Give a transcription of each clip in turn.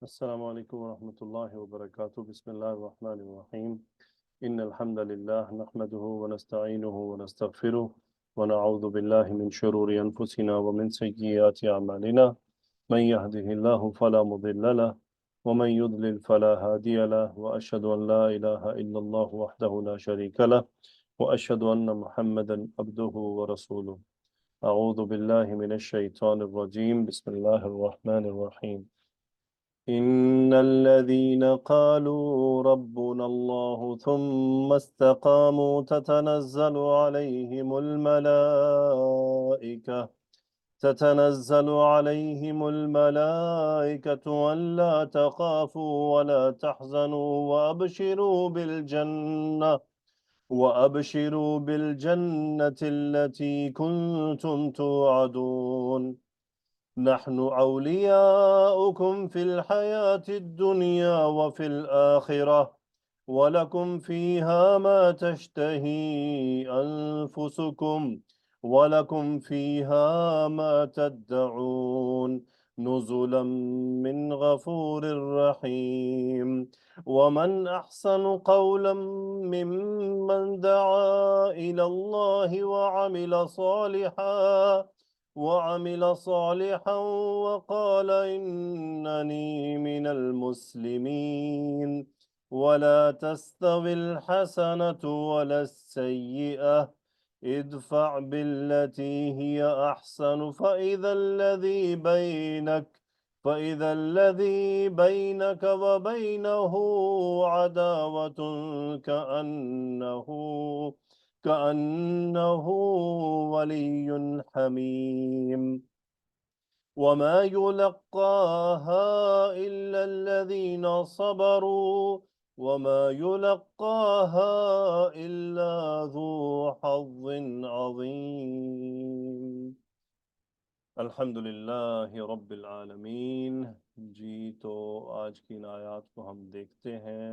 السلام علیکم ورحمۃ اللہ وبرکاتہ بسم اللہ الرحمن الرحیم ان الحمد للہ نحمده ونستعینه ونستغفره ونعوذ باللہ من شرور انفسنا ومن سیئات اعمالنا من يهده الله فلا مضل له ومن يضلل فلا هادي له واشهد ان لا اله الا الله وحده لا شريك له واشهد ان محمدا عبده ورسوله اعوذ باللہ من الشیطان الرجیم بسم اللہ الرحمن الرحیم إن الذين قالوا ربنا الله ثم استقاموا تتنزل عليهم الملائكة ألا تخافوا ولا تحزنوا وأبشروا بالجنة التي كنتم توعدون نحن أولياؤكم في الحياة الدنيا وفي الآخرة ولكم فيها ما تشتهي أنفسكم ولكم فيها ما تدعون نزلا من غفور رحيم ومن أحسن قولا ممن دعا إلى الله وعمل صالحا وقال إنني من المسلمين ولا تستوي الحسنة ولا السيئة ادفع بالتي هي أحسن فإذا الذي بينك وبينه عداوة كأنه ولي حميم وما يلقاها إلا الذين صبروا وما يلقاها إلا ذو حظ عظيم الحمد للہ رب العالمین۔ جی تو آج کی ان آیات کو ہم دیکھتے ہیں۔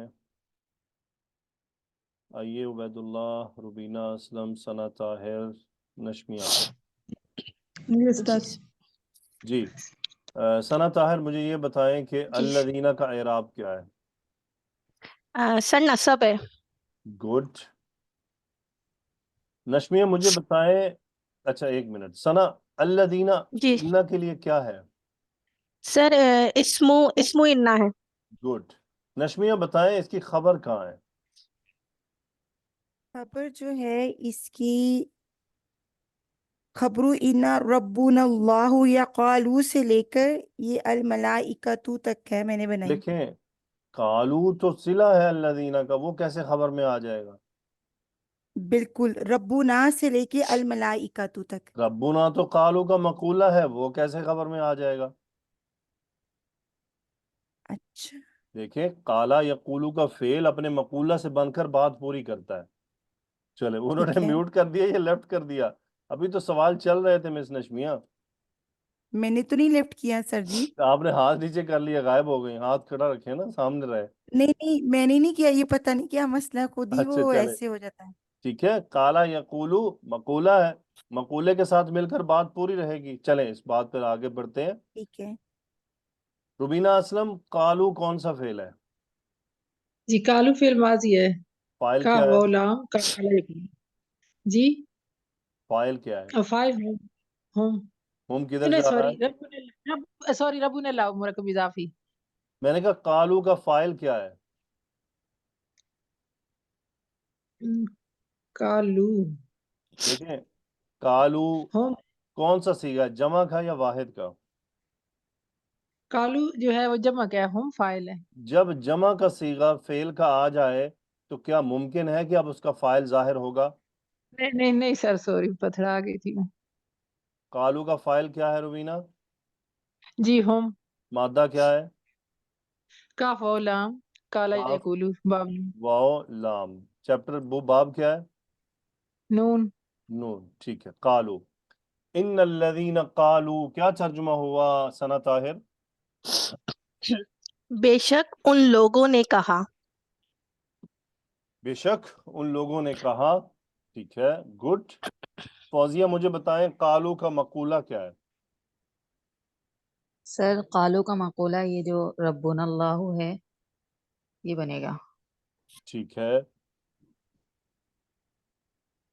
آئیے عبید اللہ، روبینہ اسلم، ثنا طاہر، نشمیہ۔ جی ثنا طاہر مجھے یہ بتائیں کہ الذین کا اعراب کیا ہے؟ سر نصب ہے۔ گڈ۔ نشمیہ مجھے بتائیں، اچھا ایک منٹ، ثنا الذین جی ان کے لیے کیا ہے؟ سر اسمو انا ہے۔ گڈ۔ نشمیہ بتائیں اس کی خبر کہاں ہے؟ خبر جو ہے اس کی خبرو انا ربنا اللہ یا قالو سے لے کر یہ الملائکتو تک ہے، میں نے بنائی۔ دیکھیں قالو تو صلہ ہے الذین کا، وہ کیسے خبر میں آ جائے گا؟ بالکل، ربنا سے لے کے الملائکتو تک۔ ربنا تو قالو کا مقولہ ہے، وہ کیسے خبر میں آ جائے گا؟ اچھا دیکھیں قالا یقولو کا فعل اپنے مقولہ سے بن کر بات پوری کرتا ہے۔ چلے انہوں ٹھیک نے ہے، میوٹ کر دیا یا لیفٹ کر دیا؟ ابھی تو سوال چل رہے تھے مس نشمیہ، میں نے تو نہیں لیفٹ کیا سر جی۔ آپ نے ہاتھ نیچے کر لیا، غائب ہو گئی۔ ہاتھ کھڑا رکھے نا، سامنے رہے۔ نہیں میں نے نہیں کیا، یہ پتہ نہیں کیا مسئلہ، خود ہی اچھا وہ چلے ایسے ہو جاتا ہے۔ ٹھیک ہے، قالا یقولو مقولہ ہے، مقولے کے ساتھ مل کر بات پوری رہے گی۔ چلیں اس بات پر آگے بڑھتے ہیں۔ ٹھیک ہے، روبینہ اسلم، قالو کون سا فعل ہے؟ جی کالو فعل ماضی ہے۔ فاعل کا کیا ہے؟ غلام کا علیکم۔ جی فاعل کیا ہے؟ فائل ہم ہم کدھر نہیں جا رہا سوری ہے؟ سوری ربو نے لاؤ مرکب اضافی۔ میں نے کہا قالو کا فاعل کیا ہے؟ کالو دیکھیں قالو ہم کون سا صیغہ، جمع کا یا واحد کا؟ کالو جو ہے وہ جمع کیا ہے، ہم فائل ہے۔ جب جمع کا صیغہ فعل کا آ جائے تو کیا ممکن ہے کہ اب اس کا فاعل ظاہر ہوگا؟ نہیں سر سوری پتھرا گئی تھی میں۔ قالو کا فاعل کیا ہے روبینہ؟ جی ہم مادہ کیا ہے؟ کاف و لام کالا کاف یقولو باب واو لام۔ چیپٹر وہ باب کیا ہے؟ نون۔ نون۔ ٹھیک ہے، قالو ان الذین قالو کیا ترجمہ ہوا ثنا طاہر؟ بے شک ان لوگوں نے کہا۔ بے شک ان لوگوں نے کہا۔ ٹھیک ہے، گڈ۔ فوزیہ مجھے بتائیں قالو کا مقولہ کیا ہے؟ سر قالو کا مقولہ یہ جو ربنا اللہ ہے یہ بنے گا. ٹھیک ہے.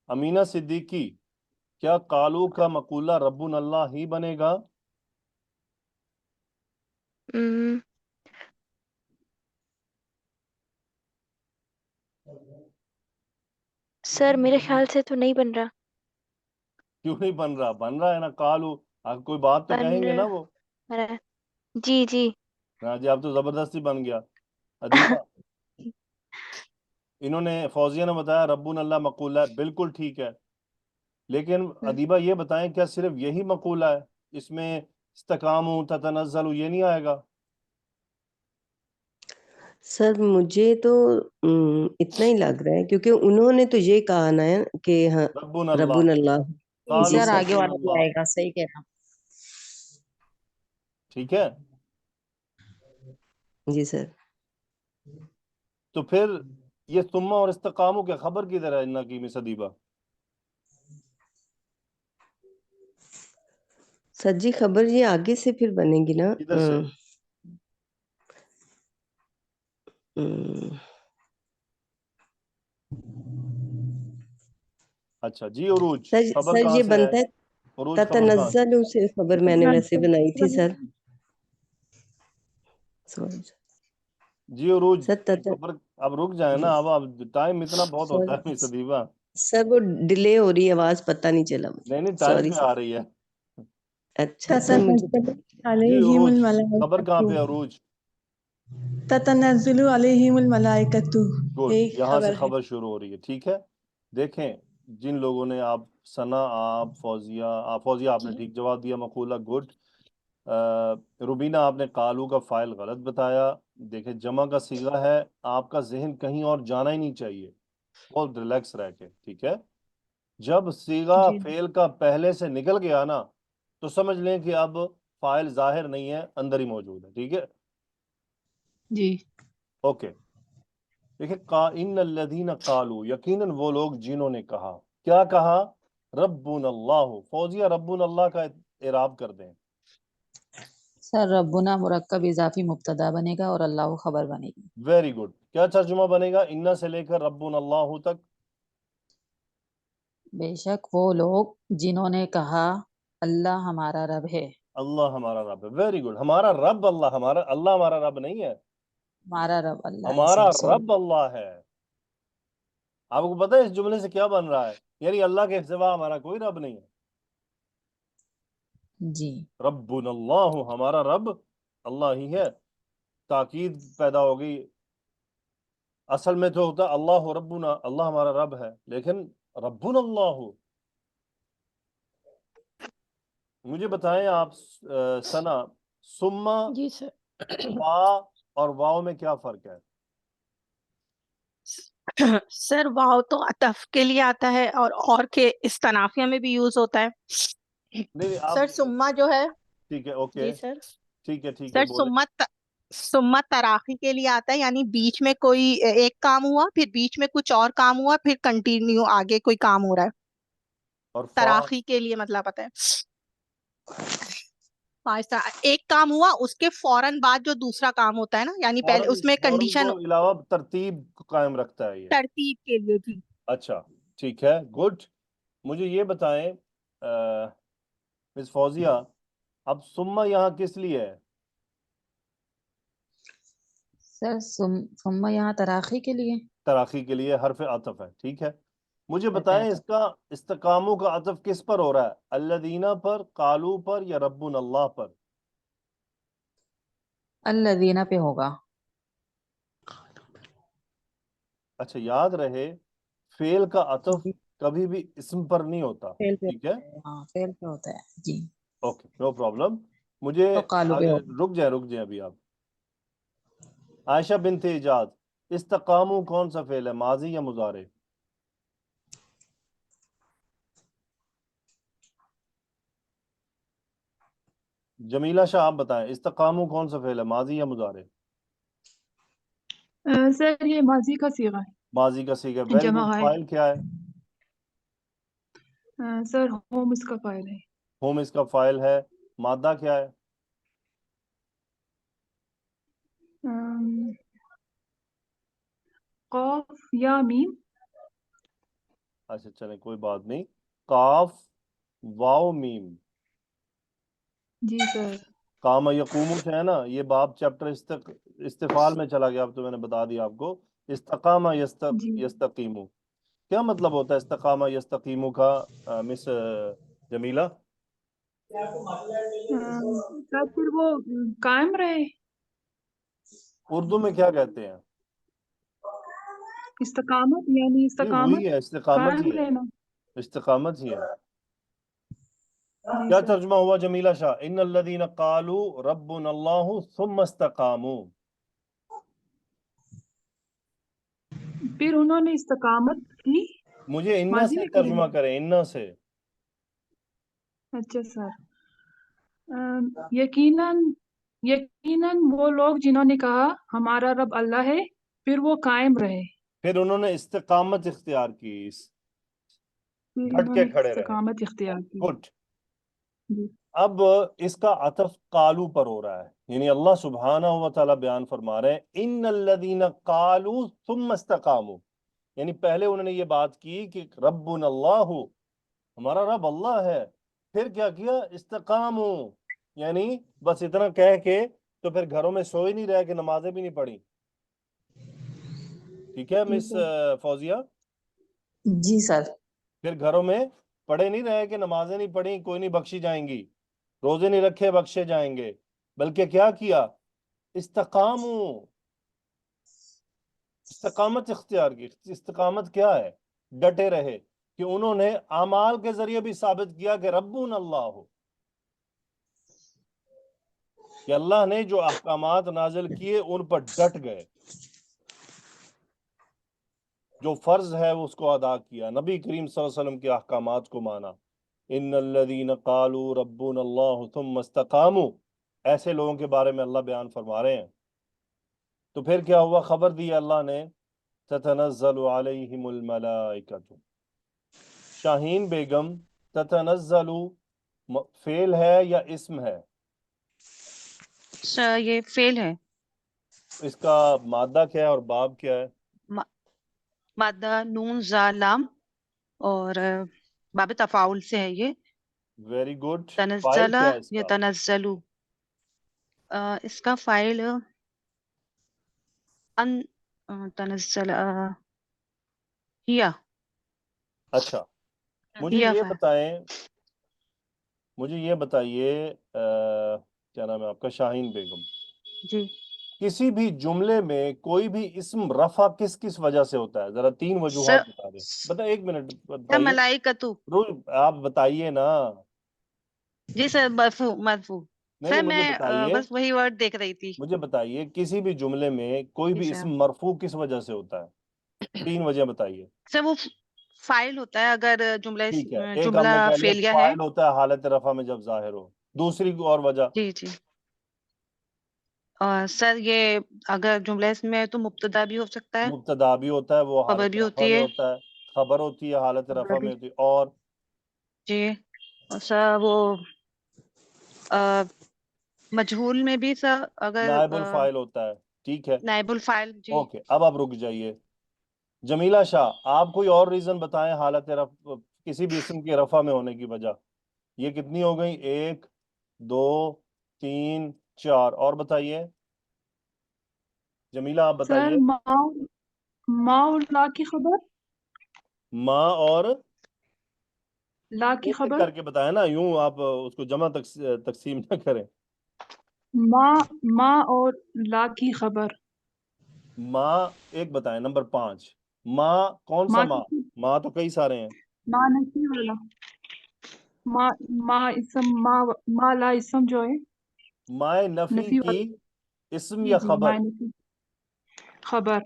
امینہ صدیقی، کیا قالو کا مقولہ ربنا اللہ ہی بنے گا؟ سر میرے خیال سے تو نہیں بن رہا. کیوں نہیں بن رہا؟ بن رہا ہے نا قالو. کوئی بات تو بن کہیں گے نا وہ. رہا. جی جی. ہاں جی، اب تو زبردستی بن گیا. ادیبہ، انہوں نے فوزیہ نے بتایا ربنا اللہ مقولہ ہے، بالکل ٹھیک ہے. لیکن ادیبہ یہ بتائیں کیا صرف یہی مقولہ ہے؟ اس میں استقاموا تتنزل یہ نہیں آئے گا؟ سر مجھے تو اتنا ہی لگ رہا ہے کیونکہ انہوں نے تو یہ کہا نا کہ ہاں ربنا اللہ. ربنا اللہ. قالوا سر آگے ربنا والا بھی اللہ. آئے گا، صحیح کہہ رہا. ٹھیک ہے. جی سر. تو پھر یہ ثم اور استقاموا کے خبر کدھر ہے انہ کی مس ادیبہ؟ سر جی خبر یہ آگے سے پھر بنے گی نا. کدھر سے؟ اچھا جی. عروج خبر سر کہاں یہ سے ہے؟ بنتا ہے عروج خبر کہاں سے؟ تتنزل سے خبر میں نے ویسے بنائی تھی سر. جی عروج سر خبر. اب رک جائیں نا، اب ٹائم اتنا بہت ہوتا ہے مس ادیبہ. سر وہ ڈیلے ہو رہی ہے، آواز پتہ نہیں چلا مجھے. نہیں ٹائم سوری پہ سر. آ رہی ہے. اچھا سر مجھے جی عروج خبر کہاں پہ ہے عروج؟ تتنزل علیہم الملائکۃ. گڈ، ایک یہاں سے خبر ہے. خبر شروع ہو رہی ہے. ٹھیک ہے. دیکھیں جن لوگوں نے، آپ ثنا، آپ فوزیہ آپ نے ٹھیک جواب دیا مقولہ، گڈ. روبینہ آپ نے قالو کا فائل غلط بتایا. دیکھیں جمع کا صیغہ ہے، آپ کا ذہن کہیں اور جانا ہی نہیں چاہیے، بہت ریلیکس رہ کے. ٹھیک ہے. جب صیغہ فعل کا پہلے سے نکل گیا نا تو سمجھ لیں کہ اب فاعل ظاہر نہیں ہے، اندر ہی موجود ہے. ٹھیک ہے. جی. اوکے. دیکھیں ان الذین قالوا، یقیناً وہ لوگ جنہوں نے کہا. کیا کہا؟ ربنا اللہ. فوزیہ ربنا اللہ کا اعراب کر دیں. سر ربنا مرکب اضافی مبتدا بنے گا اور اللہ خبر بنے گی. Very good. کیا ترجمہ بنے گا انا سے لے کر ربنا اللہ تک؟ بے شک وہ لوگ جنہوں نے کہا اللہ ہمارا رب ہے. اللہ ہمارا رب ہے. Very good. ہمارا رب اللہ، اللہ ہمارا رب نہیں ہے، ہمارا رب اللہ ہے. ہمارا سر سوری. رب اللہ ہے. آپ کو پتہ ہے اس جملے سے کیا بن رہا ہے؟ یعنی اللہ کے سوا ہمارا کوئی رب نہیں ہے. جی. ربنا اللہ، ہمارا رب اللہ ہی ہے. تاکید پیدا ہو گئی. اصل میں تو ہوتا اللہ ربنا، اللہ ہمارا رب ہے، لیکن ربنا اللہ. مجھے بتائیں آپ ثنا، ثم جی سر. با اور واو میں کیا فرق ہے؟ سر واو تو عطف کے لیے آتا ہے اور کے استنافیہ میں بھی یوز ہوتا ہے. نہیں آپ، سر سما جو ہے، ٹھیک ہے اوکے، جی سر، ٹھیک ہے سر بولے. سمت تراخی کے لیے آتا ہے، یعنی بیچ میں کوئی ایک کام ہوا، پھر بیچ میں کچھ اور کام ہوا، پھر کنٹینیو آگے کوئی کام ہو رہا ہے. اور تراخی کے لیے مطلب آتا ہے ایک کام ہوا اس کے فوراً بعد جو دوسرا کام ہوتا ہے نا، یعنی پہلے اس میں فوراً کنڈیشن کو علاوہ ترتیب قائم رکھتا ہے یہ. ترتیب کے لیے. جی اچھا ٹھیک ہے گڈ. مجھے یہ بتائیں مس فوزیہ، اب ثم یہاں کس لیے ہے؟ سر ثم یہاں تراخی کے لیے. تراخی کے لیے، حرف عطف ہے. ٹھیک ہے. مجھے حرف بتائیں عطف. اس کا استقامو کا عطف کس پر ہو رہا ہے؟ الذین پر، قالو پر، یا ربنا اللہ پر؟ الذین پہ ہوگا. اچھا یاد رہے فعل کا عطف جی. کبھی بھی اسم پر نہیں ہوتا. فعل پہ ٹھیک ہے. ہوتا ہے. ہاں فعل پہ ہوتا ہے. جی. Okay no problem. مجھے تو قالو پہ ہوگا. رک جائیں ابھی آپ. عائشہ بنت ایجاد، استقامو کون سا فعل ہے، ماضی یا مضارع؟ جمیلہ شاہ آپ بتائیں استقامو کون سا فعل ہے، ماضی یا مضارع؟ سر یہ ماضی کا صیغہ ہے. ماضی کا صیغہ. ویری جمع گڈ. ہے. فاعل کیا ہے؟ سر ہوم اس کا فائل ہے. ہوم اس کا فاعل ہے. مادہ کیا ہے؟ قاف یا میم. اچھا چلیں کوئی بات نہیں. قاف واو میم. جی سر. قام یقومو سے ہے نا، یہ باب چیپٹر استفال میں چلا گیا. اب تو میں نے بتا دیا آپ کو. استقامہ جی یستقیمو کیا مطلب ہوتا ہے استقامہ یستقیمو کا مس جمیلہ؟ سر پھر وہ قائم رہے. اردو میں کیا کہتے ہیں؟ استقامت یعنی یہ استقامت وہی ہے، استقامت قائم ہی ہے. رہنا. استقامت ہی ہے. جی کیا سر. ترجمہ ہوا جمیلہ شاہ؟ ان الذین قالوا ربنا اللہ ثم استقاموا. پھر انہوں نے استقامت کی. مجھے انا ماضی سے میں کی ترجمہ ہے. کریں، انا سے. اچھا سر. یقیناً یقیناً وہ لوگ جنہوں نے کہا ہمارا رب اللہ ہے پھر وہ قائم رہے. پھر انہوں نے استقامت اختیار کی، پھر ڈٹ انہوں کے نے کھڑے رہے. استقامت اختیار کی. گڈ. جی. اب اس کا عطف قالو پر ہو رہا ہے، یعنی اللہ سبحانہ و تعالیٰ بیان فرما رہے ہیں ان الذین قالوا ثم استقاموا، یعنی پہلے انہوں نے یہ بات کی کہ ربنا اللہ، ہمارا رب اللہ ہے، پھر کیا کیا؟ استقاموا، یعنی بس اتنا کہہ کے تو پھر گھروں میں سو ہی نہیں رہے کہ نمازیں بھی نہیں پڑھی. ٹھیک ہے جی مس سر. فوزیہ؟ جی سر. پھر گھروں میں پڑھے نہیں رہے کہ نمازیں نہیں پڑھی کوئی نہیں بخشی جائیں گی، روزے نہیں رکھے بخشے جائیں گے، بلکہ کیا کیا؟ استقاموا، استقامت اختیار کی. استقامت کیا ہے؟ ڈٹے رہے، کہ انہوں نے اعمال کے ذریعے بھی ثابت کیا کہ ربنا اللہ ہو، کہ اللہ نے جو احکامات نازل کیے ان پر ڈٹ گئے، جو فرض ہے اس کو ادا کیا، نبی کریم صلی اللہ علیہ وسلم کے احکامات کو مانا. ان الذین قالوا ربنا اللہ ثم استقاموا، ایسے لوگوں کے بارے میں اللہ بیان فرما رہے ہیں. تو پھر کیا ہوا؟ خبر دی اللہ نے تتنزل علیہم الملائکۃ. شاہین بیگم، تتنزل فعل ہے یا اسم ہے؟ سر یہ فیل ہے. اس کا مادہ کیا ہے اور باب کیا ہے؟ مادہ نون زا لام اور باب تفاعل سے ہے یہ. Very good. فائل تنزلہ کیا ہے اس یا کا؟ تنزلو. اس کا فائل ان تنزل ہیا. اچھا مجھے ہیا یہ فائل. بتائیں، مجھے یہ بتائیے کیا نام ہے آپ کا؟ شاہین بیگم، جی کسی بھی جملے میں کوئی بھی اسم رفع کس کس وجہ سے ہوتا ہے؟ ذرا 3 سر وجوہات بتا دیں. بتا، 1 منٹ سر بتائیے. ملائکتو. آپ بتائیے نا. جی سر مرفوع مرفوع. نہیں سر نہیں، مجھے میں بتائیے، بس وہی ورڈ دیکھ رہی تھی. مجھے بتائیے کسی بھی جملے میں کوئی جی بھی سر. اسم مرفوع کس وجہ سے ہوتا ہے؟ 3 وجہ بتائیے. سر وہ فائل ہوتا ہے اگر ٹھیک ہے، ایک جملہ ہم نے کہہ لیا فعلیہ ہے. فاعل ہوتا ہے حالت رفع میں جب ظاہر ہو. دوسری اور وجہ؟ جی جی. سر یہ اگر جملہ اس میں ہے تو مبتدا بھی ہو سکتا ہے، مبتدا بھی ہوتا ہے، وہ خبر حالت بھی رفع ہوتی میں ہے. ہوتا ہے، خبر ہوتی ہے حالت خبر رفع بھی. میں ہوتی ہے، اور جی. اور سر وہ مجہول میں بھی سر اگر نائب الفاعل ہوتا ہے. ٹھیک ہے، نائب الفاعل. جی. اوکے. اب آپ رک جائیے. جمیلہ شاہ، آپ کوئی اور ریزن بتائیں حالت رفع کسی بھی اسم کے رفع میں ہونے کی وجہ. یہ کتنی ہو گئی؟ 1 2 3 4. اور بتائیے جمیلہ، آپ سر بتائیے. ما اور لا کی خبر. ماں اور لا کی ایک ایک خبر. کر کے بتائیں نا، یوں آپ اس کو جمع تقسیم نہ کریں. ما اور لا کی خبر. ماں ایک بتائیں، نمبر 5. ماں کون سا ما ماں؟ کی ماں تو کئی سارے ہیں. ما نفی والا. ما اسم ما لا اسم جو ہے مائے نفی نفی کی والا. اسم جی یا جی خبر؟ ما نفی خبر.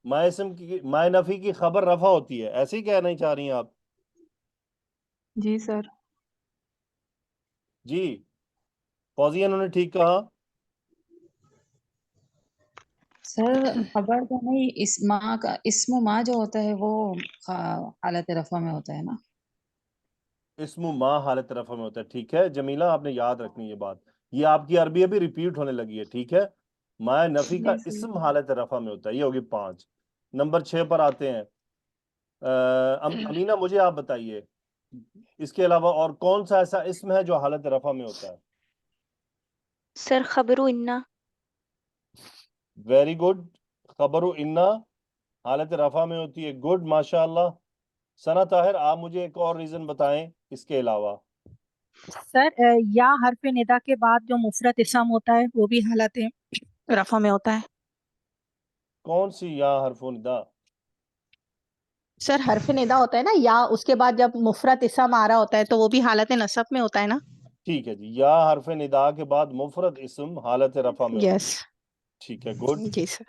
مائے نفی کی خبر رفع ہوتی ہے، ایسے ہی کہنا چاہ رہی ہیں آپ؟ جی سر. جی فوزیہ، انہوں نے ٹھیک کہا. سر خبر تو نہیں، اسم ما جو ہوتا ہے وہ حالت رفع میں ہوتا ہے نا. اسم ماں حالت رفع میں ہوتا ہے. ٹھیک ہے جمیلہ، آپ نے یاد رکھنی یہ بات. یہ آپ کی عربی ابھی ریپیٹ ہونے لگی ہے. ٹھیک ہے، ما نفی کا جی سر اسم حالت رفع میں ہوتا ہے. یہ ہوگی 5. نمبر 6 پر آتے ہیں. امینہ مجھے آپ بتائیے اس کے علاوہ اور کون سا ایسا اسم ہے جو حالت رفع میں ہوتا ہے؟ سر خبر انا. Very good. خبر انا حالت رفع میں ہوتی ہے. گڈ ماشاء اللہ. ثنا طاہر آپ مجھے ایک اور ریزن بتائیں اس کے علاوہ. سر یا حرف ندا کے بعد جو مفرد اسم ہوتا ہے وہ بھی حالت رفع میں ہوتا ہے. کون سی یا حرف ندا؟ سر حرف ندا ہوتا ہے نا، یا اس کے بعد جب مفرد اسم آ رہا ہوتا ہے تو وہ بھی حالت نصب میں ہوتا ہے نا. ٹھیک ہے جی، یا حرف ندا کے بعد مفرد اسم حالت رفع میں ہوتا یس. ہے. ٹھیک ہے گڈ. جی سر.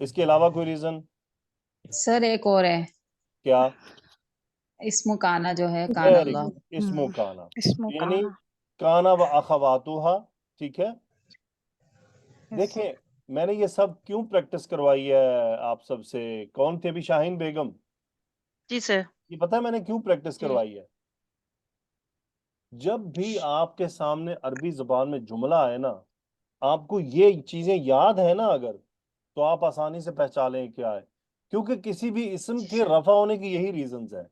اس کے علاوہ کوئی ریزن؟ سر ایک اور ہے، کیا؟ اسم کانا جو ہے، کان ویری اللہ. گڈ. اسمو کانا اسمو یعنی کانا. کانا و اخواتوہا. ٹھیک ہے. دیکھیں میں نے یہ سب کیوں پریکٹس کروائی ہے آپ سب سے؟ کون تھے ابھی؟ شاہین بیگم. جی سر. یہ پتہ ہے میں نے کیوں پریکٹس جی کروائی ہے؟ جب بھی آپ کے سامنے عربی زبان میں جملہ آئے نا، آپ کو یہ چیزیں یاد ہیں نا اگر، تو آپ آسانی سے پہچانیں کیا ہے. کیونکہ کسی بھی اسم جی کے سر. رفع ہونے کی یہی ریزنز ہیں.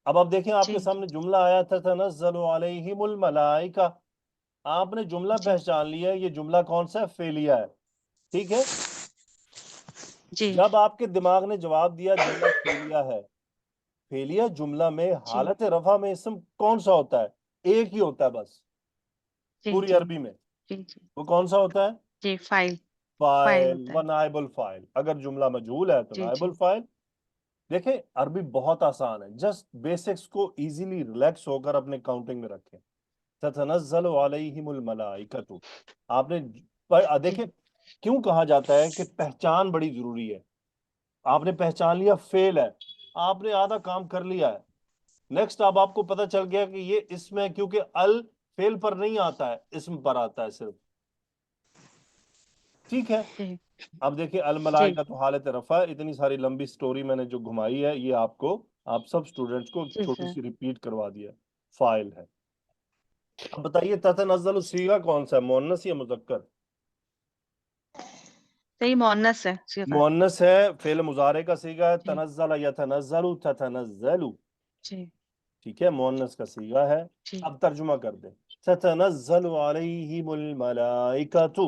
اب آپ دیکھیں آپ جی کے سامنے جملہ آیا تھا تنزل علیہم الملائکہ. آپ نے جملہ جی پہچان لیا ہے، یہ جملہ کون سا ہے؟ فعلیہ ہے. ٹھیک ہے. جی جب آپ کے دماغ نے جواب دیا جملہ فعلیہ ہے، فعلیہ جملہ میں جی حالت رفع میں اسم کون سا ہوتا ہے؟ ایک ہی ہوتا ہے بس جی پوری جی عربی میں. جی جی وہ کون سا ہوتا ہے؟ جی فائل فاعل ہوتا و ہے. نائب الفاعل. اگر جملہ مجہول ہے تو جی نائب جی الفاعل. دیکھیں عربی بہت آسان ہے، جسٹ بیسکس کو ایزیلی ریلیکس ہو کر اپنے کاؤنٹنگ میں رکھیں. تتنزل علیہم الملائکۃ. آپ نے جی دیکھیں کیوں کہا جاتا ہے کہ پہچان بڑی ضروری ہے. آپ نے پہچان لیا فعل ہے، آپ نے آدھا کام کر لیا ہے. نیکسٹ اب آپ کو پتہ چل گیا کہ یہ اسم ہے، کیونکہ ال فعل پر نہیں آتا ہے، اسم پر آتا ہے صرف. ٹھیک ہے. جی اب دیکھیں جی الملائکہ تو حالت رفع. اتنی ساری لمبی سٹوری میں نے جو گھمائی ہے یہ آپ سب سٹوڈنٹس کو جی چھوٹی سر. سی ریپیٹ کروا دیا. فاعل ہے. اب بتائیے تتنزل صیغہ کون سا ہے، مؤنث یا مذکر؟ صحیح مؤنث ہے صیغہ. مؤنث ہے. فعل مضارع کا صیغہ ہے. جی تنزل یتنزل تتنزل. جی ٹھیک ہے، مؤنث کا صیغہ ہے. جی اب ترجمہ کر دیں. تتنزل علیہم الملائکۃ.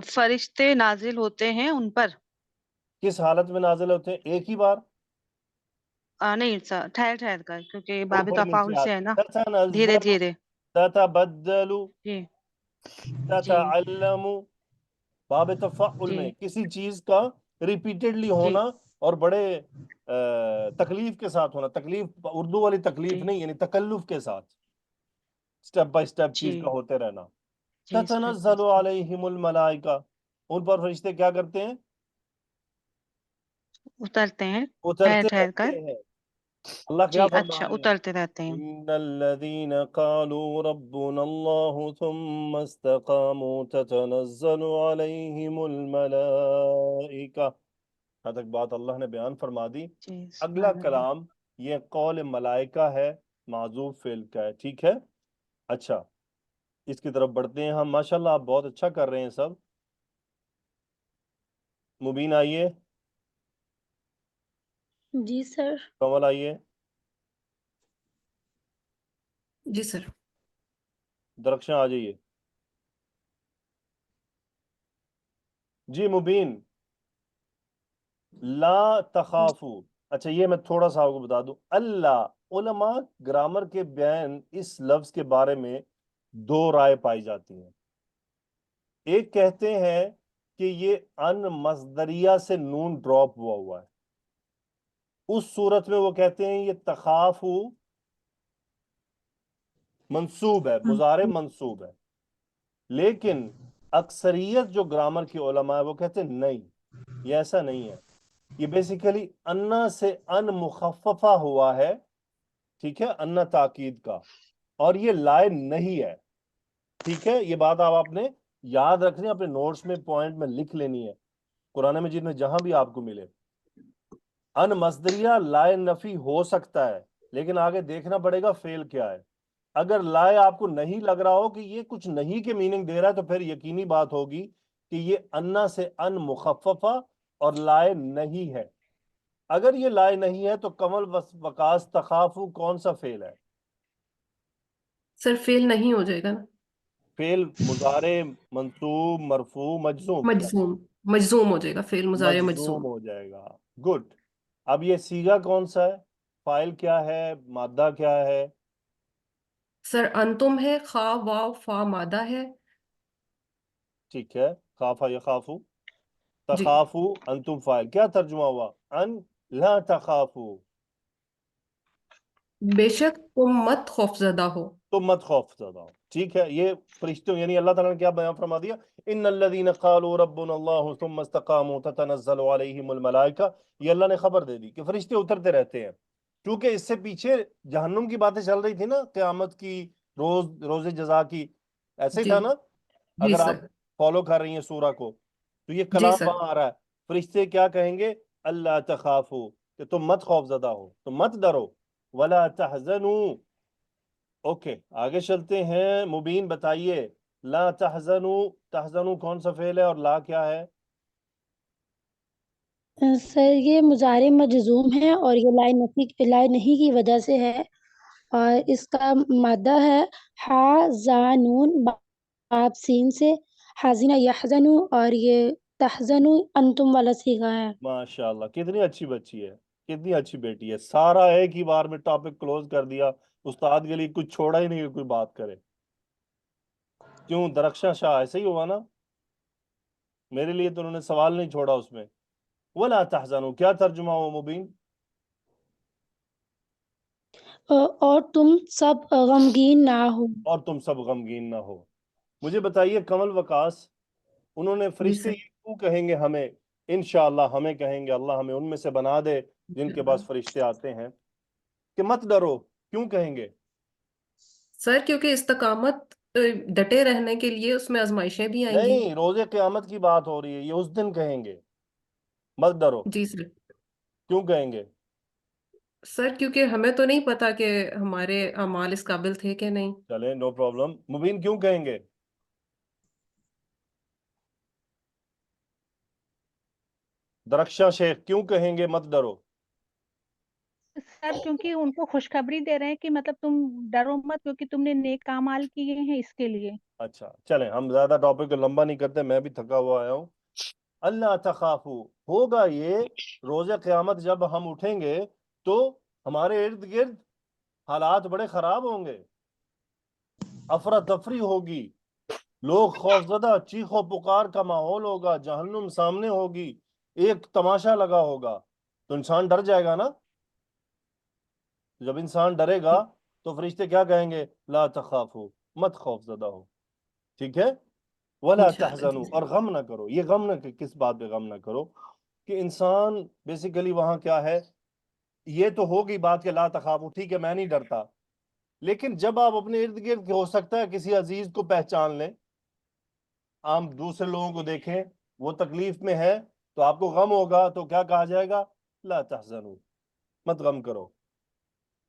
فرشتے نازل ہوتے ہیں ان پر. کس حالت میں نازل ہوتے ہیں؟ ایک ہی بار. نہیں سر، ٹھہر ٹھہر کر، کیونکہ باب اوپر تفاعل نیچے سے ہے آتے نا. دھیرے تتنزل دھیرے. تتبدل جی جی تتعلم. باب تفعل جی میں کسی چیز کا ریپیٹڈلی جی ہونا اور بڑے تکلیف کے ساتھ ہونا. تکلیف اردو والی تکلیف جی نہیں، یعنی تکلف کے ساتھ سٹیپ بائی سٹیپ جی چیز کا ہوتے رہنا. جی اسٹیپ بائی تتنزل اسٹیپ. علیہم الملائکہ. ان پر فرشتے کیا کرتے ہیں؟ اترتے ہیں ٹھہر اترتے ٹھہر کر. رہتے ہیں. اللہ جی کیا فرما اچھا، رہے ہیں؟ اترتے رہتے ہیں. ان الذين قالوا ربنا الله ثم استقاموا تتنزل عليهم الملائكة. یہاں تک بات اللہ نے بیان فرما دی. جی اگلا سبحان اللہ. کلام یہ قول ملائکہ ہے، معذوف فعل کا ہے. ٹھیک ہے. اچھا اس کی طرف بڑھتے ہیں ہم. ماشاءاللہ آپ بہت اچھا کر رہے ہیں سب. مبین آئیے. جی سر. کمل آئیے. جی سر. درخشاں آ جائیے. جی مبین. لا تخافو. اچھا یہ میں تھوڑا سا آپ کو بتا دوں. اللہ علماء گرامر کے بیان اس لفظ کے بارے میں دو رائے پائی جاتی ہیں. ایک کہتے ہیں کہ یہ ان مصدریہ سے نون ڈراپ ہوا ہے. اس صورت میں وہ کہتے ہیں یہ تخافو منصوب ہے، مضارع منصوب ہے. لیکن اکثریت جو گرامر کی علماء ہے وہ کہتے ہیں نہیں، یہ ایسا نہیں ہے. یہ بیسیکلی انا سے ان مخففہ ہوا ہے. ٹھیک ہے، انا تاکید کا، اور یہ لائے نہیں ہے. ٹھیک ہے، یہ بات آپ نے یاد رکھنی، اپنے نوٹس میں پوائنٹ میں لکھ لینی ہے. قرآن مجید میں جہاں بھی آپ کو ملے ان مصدریہ لائے نفی ہو سکتا ہے، لیکن آگے دیکھنا پڑے گا فعل کیا ہے. اگر لائے آپ کو نہیں لگ رہا ہو کہ یہ کچھ نہیں کے میننگ دے رہا ہے تو پھر یقینی بات ہوگی کہ یہ انا سے ان مخففہ اور لائے نہیں ہے. اگر یہ لائے نہیں ہے تو کمل وقاص تخافو کون سا فعل ہے؟ سر فیل نہیں ہو جائے گا نا؟ فعل مضارع منصوب مرفوع مجزوم مجزوم ہو جائے گا، فعل مضارع مجزوم ہو جائے گا. گڈ. اب یہ صیغہ کون سا ہے؟ فاعل کیا ہے؟ مادہ کیا ہے؟ سر انتم ہے، خا واو فا مادہ ہے. ٹھیک ہے. خافا یخافو، جی تخافو انتم فاعل. کیا ترجمہ ہوا؟ ان لا تخافو، بے شک تم مت خوف زدہ ہو. تم مت خوف زدہ ہو. ٹھیک ہے. یہ فرشتوں یعنی اللہ تعالیٰ نے کیا بیان فرما دیا؟ ان الذین قالوا ربنا اللہ ثم استقاموا تتنزل علیہم الملائکہ. یہ اللہ نے خبر دے دی کہ فرشتے اترتے رہتے ہیں. کیونکہ اس سے پیچھے جہنم کی باتیں چل رہی تھی نا، قیامت کی، روز جزا کی. ایسے ہی جی تھا نا؟ جی اگر آپ سر. فالو کر رہی ہیں سورہ کو تو یہ جی کلام سر. وہاں آ رہا ہے. فرشتے کیا کہیں گے؟ اللہ تخافو، کہ تم مت خوف زدہ ہو، تم مت ڈرو. ولا تحزنوا. اوکے آگے چلتے ہیں. مبین بتائیے لا تحزنوا، تحزنوا کون سا فعل ہے اور لا کیا ہے؟ سر یہ مضارع مجزوم ہے اور یہ لائے نہیں کی وجہ سے ہے، اور اس کا مادہ ہے حازانون باب سین سے، حازینہ یحزنو، اور یہ تحزنو انتم والا صیغہ ہے. ماشاءاللہ کتنی اچھی بچی ہے، کتنی اچھی بیٹی ہے. سارا ایک ہی بار میں ٹاپک کلوز کر دیا. استاد کے لیے کچھ چھوڑا ہی نہیں کہ کوئی بات کرے. کیوں درخشاں شاہ ایسے ہی ہوا نا؟ میرے لیے تو انہوں نے سوال نہیں چھوڑا اس میں. ولا تحزنوا کیا ترجمہ ہو مبین؟ اور تم سب غمگین نہ ہو. اور تم سب غمگین نہ ہو. مجھے بتائیے کمل وقاص، انہوں نے جی فرشتے سر. یہ کیوں کہیں گے ہمیں؟ انشاءاللہ ہمیں کہیں گے اللہ ہمیں ان میں سے بنا دے جن کے پاس فرشتے آتے ہیں کہ مت ڈرو. کیوں کہیں گے؟ سر کیونکہ استقامت ڈٹے رہنے کے لیے اس میں آزمائشیں بھی آئیں گی. نہیں، روز قیامت کی بات ہو رہی ہے. یہ اس دن کہیں گے مت ڈرو. جی سر. کیوں کہیں گے؟ سر کیونکہ ہمیں تو نہیں پتا کہ ہمارے اعمال اس قابل تھے کہ نہیں. چلیں نو پرابلم. مبین کیوں کہیں گے؟ درخشاں شیخ کیوں کہیں گے مت ڈرو؟ سر کیونکہ ان کو خوشخبری دے رہے ہیں کہ مطلب تم ڈرو مت کیونکہ تم نے نیک اعمال کیے ہیں اس کے لیے. اچھا چلیں ہم زیادہ ٹاپک کو لمبا نہیں کرتے، میں بھی تھکا ہوا آیا ہوں. اللہ تخافو ہوگا یہ روز قیامت جب ہم اٹھیں گے تو ہمارے ارد گرد حالات بڑے خراب ہوں گے. افراتفری ہوگی، لوگ خوفزدہ، چیخ و پکار کا ماحول ہوگا، جہنم سامنے ہوگی، ایک تماشا لگا ہوگا. تو انسان ڈر جائے گا نا. جب انسان ڈرے گا تو فرشتے کیا کہیں گے؟ لا تخافو، مت خوف زدہ ہو. ٹھیک ہے. ولا انشاءاللہ. تحزنوا، اور غم نہ کرو. یہ غم نہ کس بات پہ غم نہ کرو کہ انسان بیسیکلی وہاں کیا ہے. یہ تو ہوگی بات کہ لا تخافو، ٹھیک ہے میں نہیں ڈرتا، لیکن جب آپ اپنے ارد گرد ہو سکتا ہے کسی عزیز کو پہچان لیں، آپ دوسرے لوگوں کو دیکھیں وہ تکلیف میں ہے تو آپ کو غم ہوگا تو کیا کہا جائے گا؟ لا تحزنوا، مت غم کرو،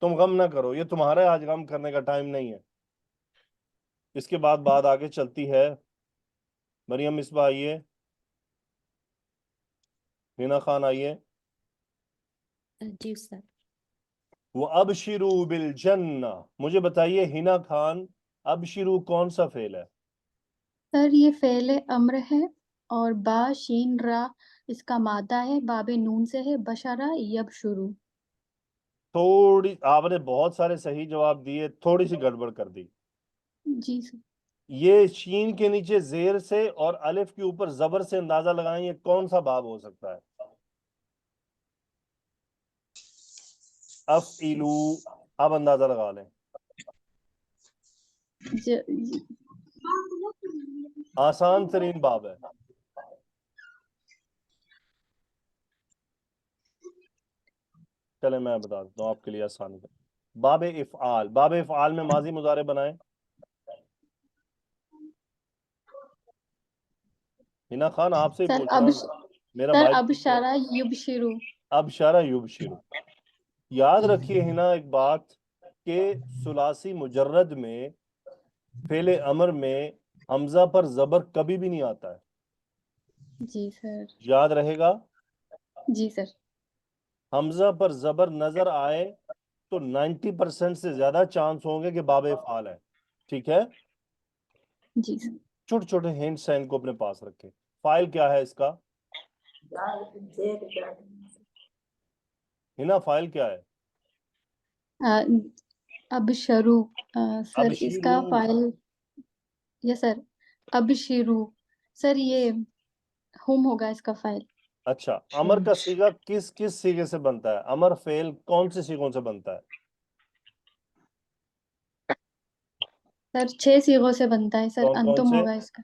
تم غم نہ کرو. یہ تمہارا آج غم کرنے کا ٹائم نہیں ہے. اس کے بعد بات آگے چلتی ہے. مریم مصباح آئیے، ہینا خان آئیے. جی سر. وَأَبْشِرُوا بِالْجَنَّةِ. مجھے بتائیے ہینا خان ابشرو کون سا فعل ہے؟ سر یہ فعل امر ہے اور با شین را اس کا مادہ ہے، باب نون سے ہے، بشرا یب شروع. تھوڑی آپ نے بہت سارے صحیح جواب دیے، تھوڑی سی گڑبڑ کر دی. جی سر. یہ شین کے نیچے زیر سے اور الف کے اوپر زبر سے اندازہ لگائیں یہ کون سا باب ہو سکتا ہے؟ افعلو. اب اندازہ لگا لیں. آسان ترین باب ہے. چلیں میں بتا دیتا ہوں آپ کے لیے آسانی کا. باب افعال. باب افعال میں ماضی مضارع بنائیں. ہینا خان آپ سے ہی سر پوچھ رہا اب ہوں، میرا سر مائک اب شرع یب شروع. اب شرع یبشرو. یاد رکھیے ہینا ایک بات کہ ثلاثی مجرد میں فعل امر میں حمزہ پر زبر کبھی بھی نہیں آتا ہے، جی سر، یاد رہے گا؟ جی سر، حمزہ پر زبر نظر آئے تو 90% سے زیادہ چانس ہوں گے کہ باب افعال ہے، ٹھیک ہے؟ جی سر۔ چھوٹے چھوٹے ہنٹس ہیں، ان کو اپنے پاس رکھیں۔ فائل کیا ہے اس کا؟ ہنا فائل کیا ہے؟ اب شروع سر اس کا ابشرو، فائل، یس سر، اب شروع سر یہ ہوم ہوگا اس کا فائل۔ اچھا، امر کا صیغہ کس کس صیغے سے بنتا ہے؟ امر فعل کون سے صیغوں سے بنتا ہے؟ سر 6 صیغوں سے بنتا ہے سر، کون کون انتم سے؟ ہوگا اس کا۔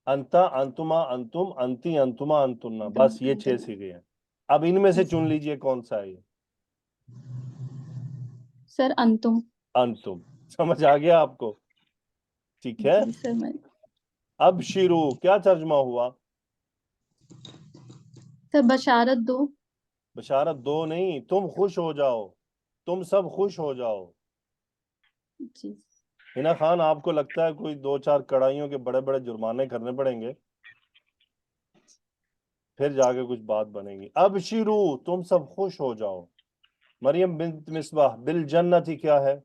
انتا، انتما، انتم، انتی، انتما، انتنا، بس یہ 6 صیغے ہیں۔ اب ان میں سے چن لیجئے کون سا ہے یہ؟ سر انتم۔ انتم، سمجھ آ گیا آپ کو؟ ٹھیک ہے۔ جی سر، میں اب شروع کیا ترجمہ ہوا؟ سر بشارت دو۔ بشارت دو نہیں، تم خوش ہو جاؤ، تم سب خوش ہو جاؤ۔ جی ہنا خان، آپ کو لگتا ہے کوئی 2-4 کڑھائیوں کے بڑے بڑے جرمانے کرنے پڑیں گے پھر جا کے کچھ بات بنے گی؟ اب شروع، تم سب خوش ہو جاؤ۔ مریم بنت مصباح، بالجنتی کیا ہے؟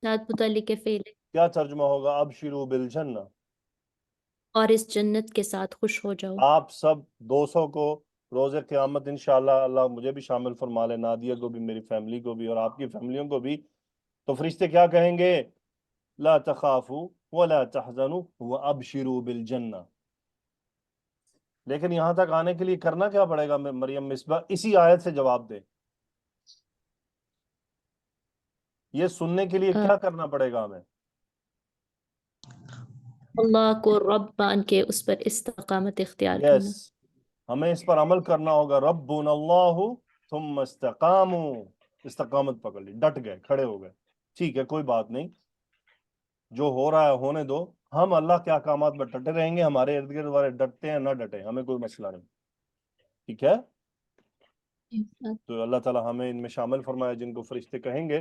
نعت متعلق فعل ہے، کیا ترجمہ ہوگا اب شروع بالجنہ؟ اور اس جنت کے ساتھ خوش ہو جاؤ۔ آپ سب 200 کو روز قیامت انشاءاللہ اللہ مجھے بھی شامل فرما لے، نادیہ کو بھی، میری فیملی کو بھی، اور آپ کی فیملیوں کو بھی، تو فرشتے کیا کہیں گے؟ لا تخافوا ولا تحزنوا وابشروا بالجنہ۔ لیکن یہاں تک آنے کے لیے کرنا کیا پڑے گا؟ مریم مصباح اسی آیت سے جواب دے، یہ سننے کے لیے کیا کرنا پڑے گا ہمیں؟ اللہ کو رب مان کے اس پر استقامت اختیار یس، کرنا۔ ہمیں اس پر عمل کرنا ہوگا۔ ربنا اللہ ثم استقاموا، استقامت پکڑ لی، ڈٹ گئے، کھڑے ہو گئے، ٹھیک ہے کوئی بات نہیں، جو ہو رہا ہے ہونے دو، ہم اللہ کے احکامات پر ڈٹے رہیں گے، ہمارے ارد گرد والے ڈٹتے ہیں نہ ڈٹے، ہمیں کوئی مسئلہ نہیں، ٹھیک ہے؟ تو اللہ تعالی ہمیں ان میں شامل فرمائے جن کو فرشتے کہیں گے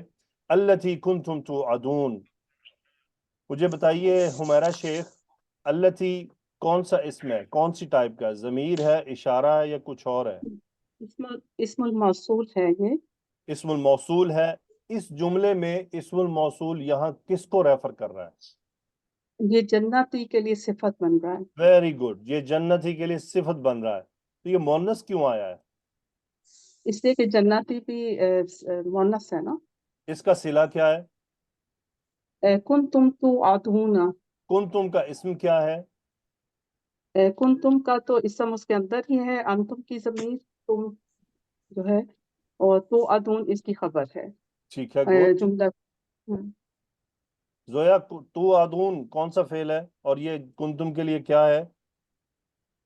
التی کنتم توعدون۔ مجھے بتائیے حمیرہ شیخ، التی کون سا اسم ہے، کون سی ٹائپ کا ہے؟ ضمیر ہے، اشارہ ہے، یا کچھ اور ہے؟ اسم الموصول ہے یہ۔ اسم الموصول ہے۔ اس جملے میں اسم الموصول یہاں کس کو ریفر کر رہا ہے؟ یہ جنتی کے لیے صفت بن رہا ہے۔ ویری گڈ، یہ جنتی کے لیے صفت بن رہا ہے، تو یہ مؤنث کیوں آیا ہے؟ اس لیے کہ جنتی بھی مؤنث ہے نا۔ اس کا صلہ کیا ہے؟ کنتم توعدون۔ کنتم کا اسم کیا ہے؟ کنتم کا تو اسم اس کے اندر ہی ہے، انتم کی ضمیر تم جو ہے، اور توعدون اس کی خبر ہے۔ ٹھیک ہے، گڈ۔ جملہ زویا، توعدون کون سا فعل ہے اور یہ کنتم کے لیے کیا ہے؟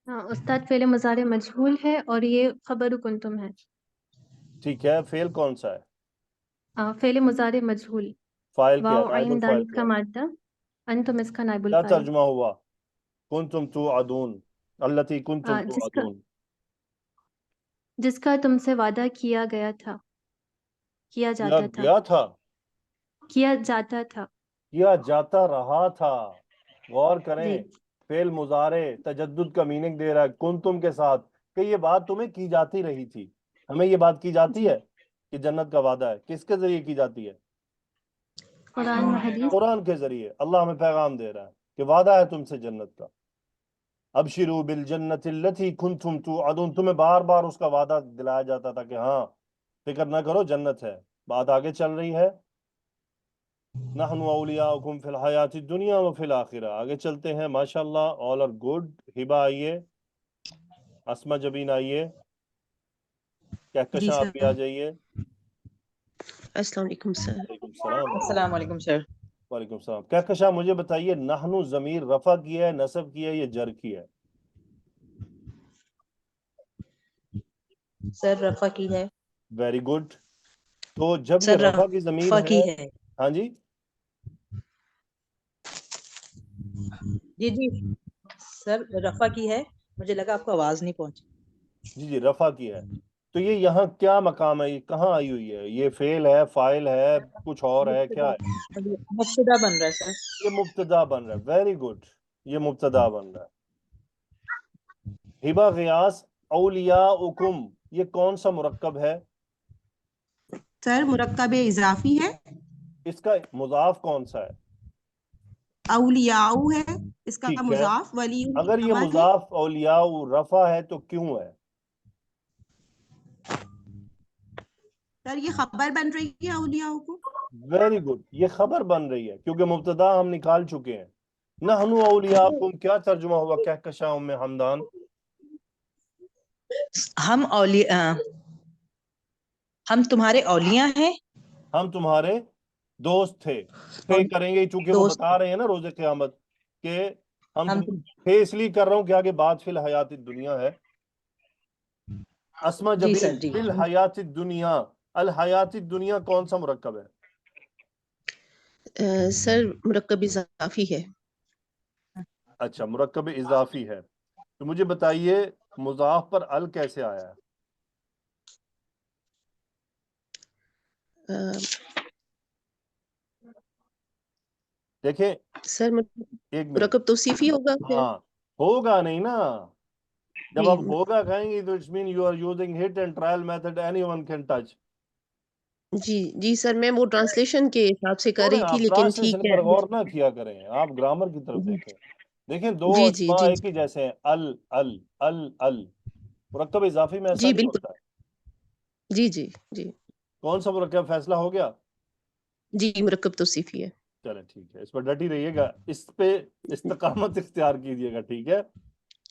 ہاں استاد، فعل مضارع مجہول ہے اور یہ خبر کنتم ہے۔ ٹھیک ہے، فعل کون سا ہے؟ فعل مضارع مجہول، فاعل کیا ہے؟ واو نائب عین الفاعل دال کیا کا ہے؟ مادہ، انتم اس کا نائب کیا الفاعل۔ ترجمہ ہوا؟ کنتم توعدون، التی کنتم توعدون۔ جس کا تم سے وعدہ کیا گیا تھا، کیا کیا جاتا تھا، گیا تھا، کیا جاتا تھا۔ کیا جاتا رہا تھا۔ غور کریں، جی فعل مضارع تجدد کا میننگ دے رہا ہے کنتم کے ساتھ، کہ یہ بات تمہیں کی جاتی رہی تھی۔ ہمیں یہ بات کی جاتی جی، ہے کہ جنت کا وعدہ ہے، کس کے ذریعے کی جاتی ہے؟ قرآن و حدیث۔ قرآن کے ذریعے۔ اللہ ہمیں پیغام دے رہا ہے کہ وعدہ ہے تم سے جنت کا۔ ابشروا بالجنت التی کنتم توعدون، تمہیں بار بار اس کا وعدہ دلایا جاتا تھا کہ ہاں فکر نہ کرو جنت ہے۔ بات آگے چل رہی ہے، نحن اولیاؤکم فی الحیات الدنیا وفی الآخرہ۔ آگے چلتے ہیں، ماشاءاللہ all are good۔ ہبہ آئیے، اسما جبین آئیے، کہکشاں آپ بھی آ جائیے۔ السلام علیکم سر۔ وعلیکم السلام۔ السلام علیکم سر۔ وعلیکم السلام۔ کہکشاں مجھے بتائیے، نحن ضمیر رفع کی ہے، نصب کی ہے، یا جر کی ہے؟ سر رفع کی ہے۔ Very good. تو جب یہ سر رفع کی ضمیر رفع کی ہے، ہے۔ ہاں جی جی جی سر رفع کی ہے، مجھے لگا آپ کو آواز نہیں پہنچی۔ جی رفع کی ہے، تو یہ یہاں کیا مقام ہے؟ یہ کہاں آئی ہوئی ہے؟ یہ فعل ہے، فاعل ہے، کچھ اور ہے، کیا ہے؟ مبتدا بن رہا ہے سر. یہ مبتدا بن رہا ہے. ویری گڈ، یہ مبتدا بن رہا ہے. ہبہ غیاث اولیاؤکم، یہ کون سا مرکب ہے؟ سر مرکب اضافی ہے. اس کا مضاف کون سا ہے؟ اولیاء ہے اس کا ٹھیک ہے، مضاف، ولی اگر یہ خبر ہے. مضاف اولیاء رفع ہے تو کیوں ہے؟ سر یہ خبر بن رہی ہے اولیاء کو. ویری گڈ، یہ خبر بن رہی ہے کیونکہ مبتدا ہم نکال چکے ہیں. نحن اولیاءکم کیا ترجمہ ہوا کہکشاؤں میں حمدان؟ ہم تمہارے اولیاء ہیں. ہم تمہارے دوست تھے. اور کریں گے چونکہ وہ دوست بتا رہے ہیں نا روز قیامت کہ ہم ہم تھے، اس لیے کر رہا ہوں کہ آگے بات فی الحیات دنیا ہے. اسما جی جبریل، سر جی. فی الحیات دنیا، الحیات دنیا کون سا مرکب ہے؟ سر مرکب اضافی ہے. اچھا، مرکب اضافی ہے. تو مجھے بتائیے مضاف پر ال کیسے آیا ہے؟ دیکھیں سر ایک منٹ، مرکب توصیفی ہوگا پھر. ہاں ہوگا نہیں نا. جب جی آپ ہوگا کہیں گے تو it's mean you are using hit and trial method, any one can touch. جی جی سر، میں وہ ٹرانسلیشن کے حساب سے کر رہی آپ تھی لیکن ٹرانسلیشن ٹھیک ہے. پر غور نہ کیا کریں، آپ گرامر کی طرف جی دیکھیں. دیکھیں دو جی جی اسما جی ایک ہی جیسے ہیں، ال ال ال ال. مرکب اضافی میں ایسا جی نہیں بالکل. ہوتا ہے. جی جی جی کون سا مرکب فیصلہ ہو گیا؟ جی مرکب توصیفی ہے. چلے ٹھیک ہے، اس پر ڈٹی رہیے گا، اس پہ استقامت اختیار کیجیے گا، ٹھیک ہے؟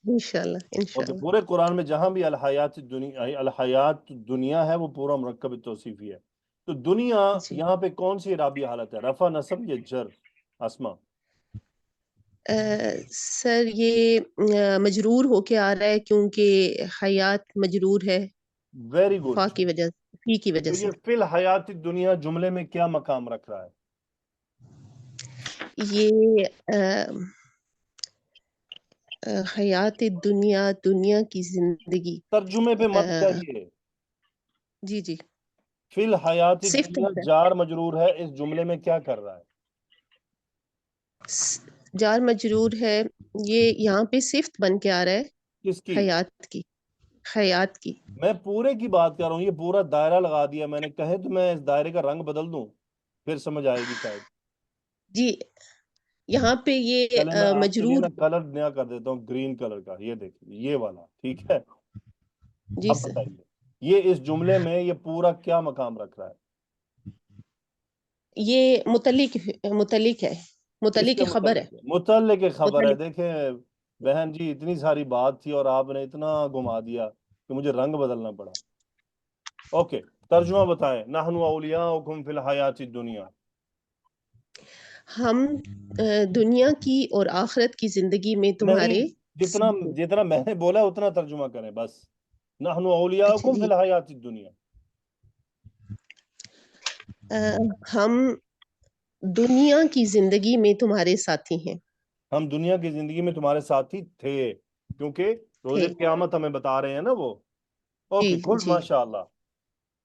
انشاءاللہ اوکے. انشاءاللہ. پورے قرآن میں جہاں بھی الحیات دنیا ہے وہ پورا مرکب توصیفی ہے. تو دنیا جی یہاں پہ کون سی اعرابی حالت ہے؟ رفع، نصب یا جر؟ اسما سر یہ مجرور ہو کے آ رہا ہے کیونکہ حیات مجرور ہے ویری گڈ. فا کی وجہ فی کی وجہ تو سے. یہ فی الحیات دنیا جملے میں کیا مقام رکھ رہا ہے؟ یہ حیات دنیا، دنیا کی زندگی. ترجمے پہ مت جائیے. جی جی فی الحیات صرف دنیا جار مجرور ہے، اس جملے میں کیا کر رہا ہے؟ جار مجرور ہے، یہ یہاں پہ صفت بن کے آ رہا ہے کس کی؟ حیات کی. حیات کی. میں پورے کی بات کر رہا ہوں. یہ پورا دائرہ لگا دیا میں نے. کہے تو میں اس دائرے کا رنگ بدل دوں، پھر سمجھ آئے گی شاید. جی یہاں پہ یہ چلے میں آپ کے لیے مجرور. نا کلر نیا کر دیتا ہوں، گرین کلر کا. یہ دیکھیں یہ والا، ٹھیک ہے؟ جی اب سر. بتائیے یہ اس جملے میں یہ پورا کیا مقام رکھ رہا ہے؟ یہ متعلق ہے، اس متعلق کے کی خبر ہے. متعلق خبر ہے. متعلق. دیکھیں بہن جی، اتنی ساری بات تھی اور آپ نے اتنا گھما دیا کہ مجھے رنگ بدلنا پڑا. اوکے، ترجمہ بتائیں. نحن اولیاؤکم فی الحیات الدنیا. ہم دنیا کی اور آخرت کی زندگی میں تمہارے. نہیں، جتنا میں نے بولا اتنا ترجمہ کریں بس. نحن اچھا اولیاؤکم فی جی. الحیات الدنیا. ہم دنیا کی زندگی میں تمہارے ساتھی ہیں. ہم دنیا کی زندگی میں تمہارے ساتھی تھے کیونکہ روز تھے. قیامت ہمیں بتا رہے ہیں نا وہ. جی اوکے گڈ، جی ماشاء اللہ.